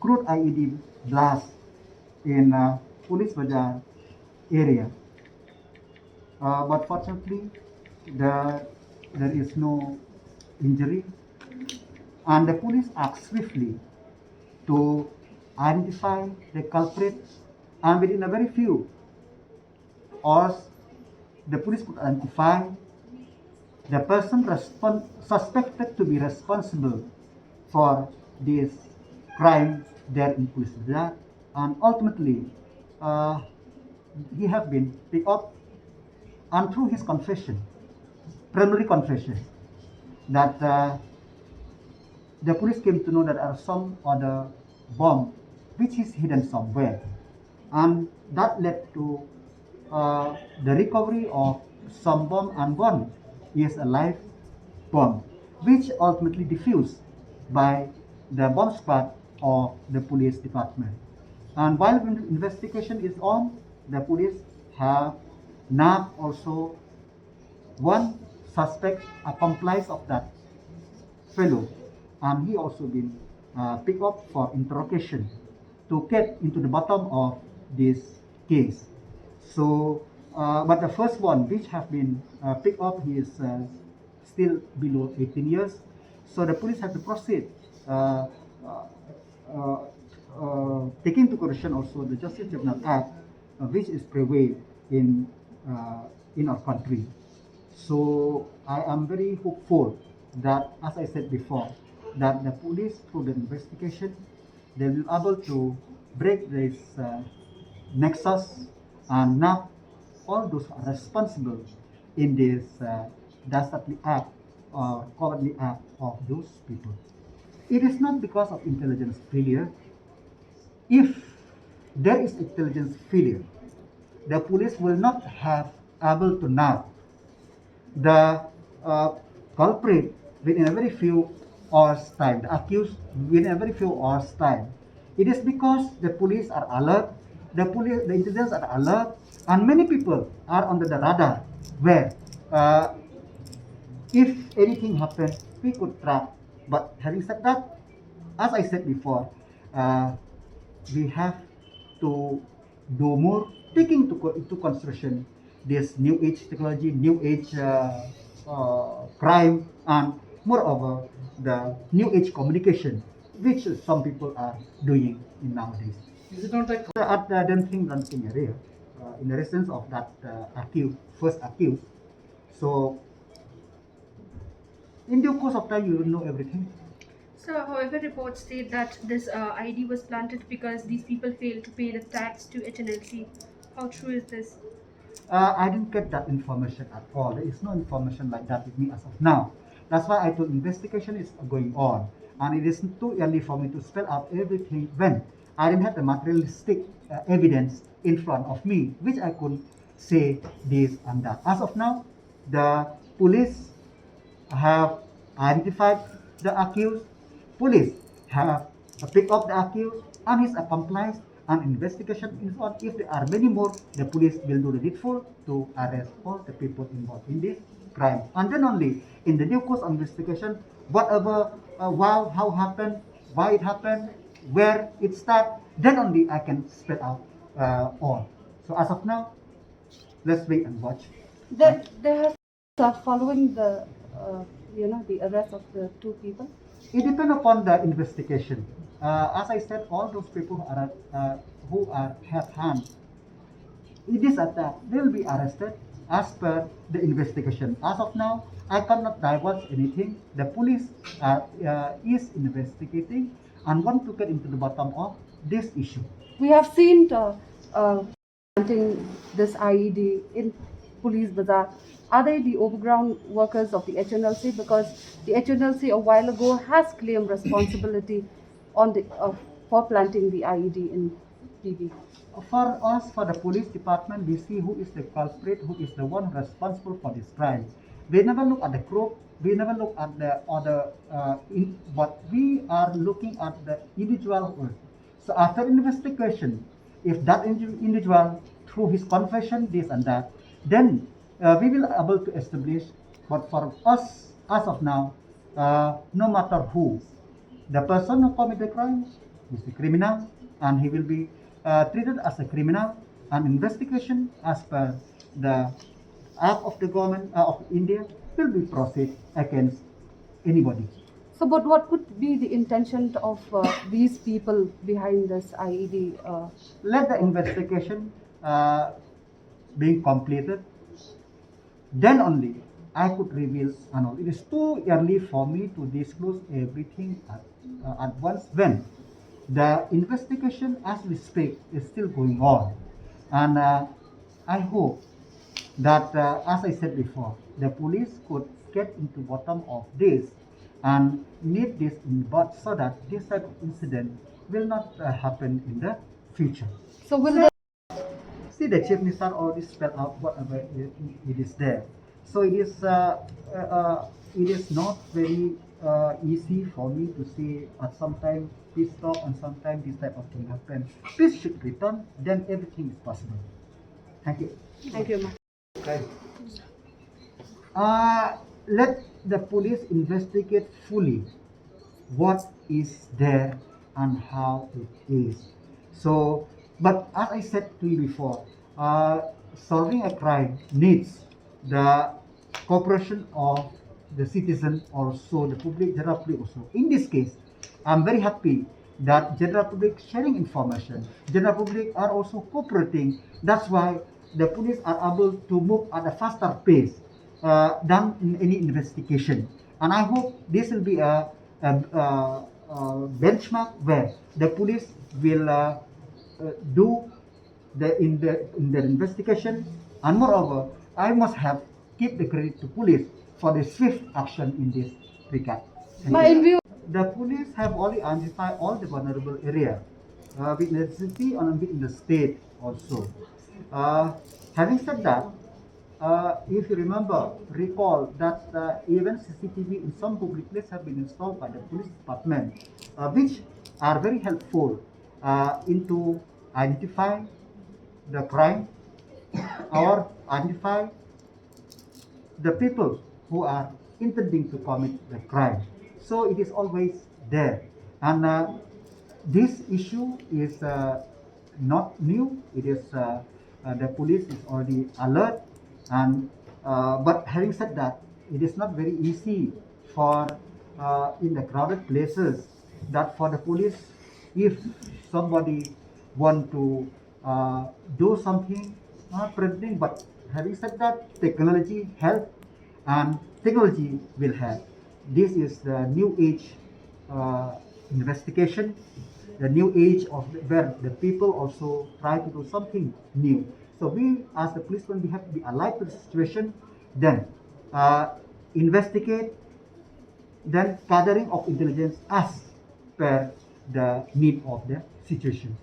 crude IED blast in Police Bazaar area. But fortunately, there is no injury, and the police act swiftly to identify the culprit, and within a very few hours, the police could identify the person suspected to be responsible for this crime there in Police Bazaar, and ultimately uh, he have been picked up, and through his confession, primary confession, that the police came to know that there are some other bomb which is hidden somewhere, and that led to the recovery of some bomb, and one is a live bomb, which ultimately defused by the bomb squad of the police department. And while the investigation is on, the police have now also one suspect accomplice of that fellow, and he also been picked up for interrogation to get into the bottom of this case. So, but the first one, which have been picked up, he is still below 18 years. So the police have to proceed, taking into consideration also the Justice Tribunal Act, which is prevailed in our country. So I am very hopeful that, as I said before, that the police, through the investigation, they will be able to break this nexus and knock all those who are responsible in this dastardly act or cowardly act of those people. It is not because of intelligence failure. If there is intelligence failure, the police will not have able to knock the culprit within a very few hours time, the accused within a very few hours time. It is because the police are alert, the intelligence are alert, and many people are under the radar where if anything happens, we could track. But having said that, as I said before, we have to do more, taking into consideration this new age technology, new age crime, and moreover the new age communication, which some people are doing in nowadays. Is it not like At the dancing area, in the residence of that first accused. So in due course of time, you will know everything. So, however, reports state that this ID was planted because these people failed to pay the tax to HNLC. How true is this? I didn't get that information at all. There is no information like that with me as of now. That's why I told investigation is going on, and it is too early for me to spell out everything when I didn't have the materialistic evidence in front of me, which I could say this and that. As of now, the police have identified the accused, police have picked up the accused and his accomplice, and investigation is on. If there are many more, the police will do the needful to arrest all the people involved in this crime. And then only in the due course of investigation, whatever, how happened, why it happened, where it started, then only I can spell out all. So as of now, let's wait and watch. There has following the the arrest of the two people. It depends upon the investigation. As I said, all those people who are have hand in this attack, they will be arrested as per the investigation. As of now, I cannot divulge anything. The police is investigating and want to get into the bottom of this issue. We have seen planting this IED in Police Bazaar. Are they the overground workers of the HNLC? Because the HNLC a while ago has claimed responsibility on the for planting the IED in PB. For us, for the police department, we see who is the culprit, who is the one responsible for this crime. We never look at the group, we never look at the other, but we are looking at the individual. So after investigation, if that individual, through his confession, this and that, then we will be able to establish. But for us, as of now, no matter who the person who commit the crime is the criminal, and he will be treated as a criminal, and investigation as per the act of the government of India will be proceed against anybody. So, but what could be the intention of these people behind this IED? Let the investigation being completed, then only I could reveal and all. It is too early for me to disclose everything at once when the investigation as we speak is still going on. And I hope that, as I said before, the police could get into bottom of this and nip this in bud so that this type of incident will not happen in the future. So, will they? See, the chief minister already spelled out whatever it is there. So it is not very easy for me to say at some time this stop and sometime this type of thing happen. Peace should return, then everything is possible. Thank you. Thank you, ma'am. Okay. Let the police investigate fully what is there and how it is. So, but as I said to you before, solving a crime needs the cooperation of the citizen, also the public, general public also. In this case, I'm very happy that general public sharing information. General public are also cooperating. That's why the police are able to move at a faster pace than in any investigation. And I hope this will be a benchmark where the police will do in the investigation, and moreover, I must have give the credit to police for the swift action in this regard. My in view. The police have already identified all the vulnerable area within the city and within the state also. Having said that, if you recall that even CCTV in some public places have been installed by the police department, which are very helpful into identify the crime or identify the people who are intending to commit the crime. So it is always there, and this issue is not new. It is the police is already alert, and but having said that, it is not very easy for in the crowded places that for the police, if somebody want to do something preventing. But having said that, technology help, and technology will help. This is the new age investigation, the new age of where the people also try to do something new. So we, as the policemen, we have to be alive to the situation, then investigate, then gathering of intelligence as per the need of the situation.